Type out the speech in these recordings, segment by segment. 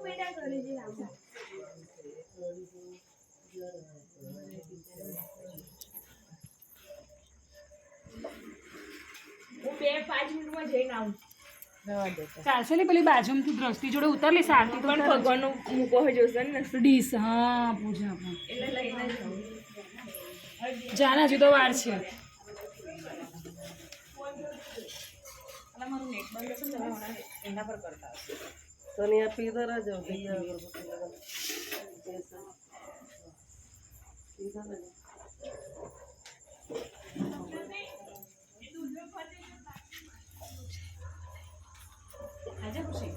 હું 2-5 મિનિટમાં જઈને આવું. ચાલશે ને પેલી બાજુમાંથી દ્રષ્ટિ જોડે ઉતાર લે સારથી તો પણ ભગવાનનું મૂકો હોય જોશે ને ડીશ હા પૂજા પણ એટલે લઈને જ આવું. જાના હજુ તો વાર છે. મારું નેટ બંધ હશે ને તમે હમણાં એના પર કરતા હશો. सोनिया पीधर आ जाओ भैया अगरबत्ती लगा पीधर आ जाओ आजा खुशी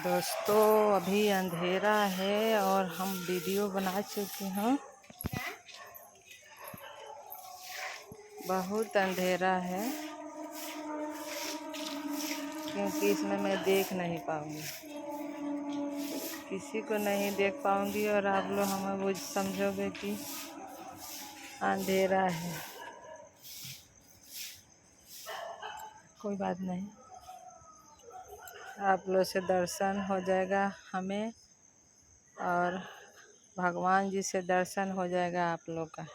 दोस्तों अभी अंधेरा है और हम वीडियो बना चुके हैं। बहुत अंधेरा है क्योंकि इसमें मैं देख नहीं पाऊंगी, किसी को नहीं देख पाऊंगी और आप लोग हमें वो समझोगे कि अंधेरा है। कोई बात नहीं, आप लोग से दर्शन हो जाएगा हमें और भगवान जी से दर्शन हो जाएगा आप लोग का।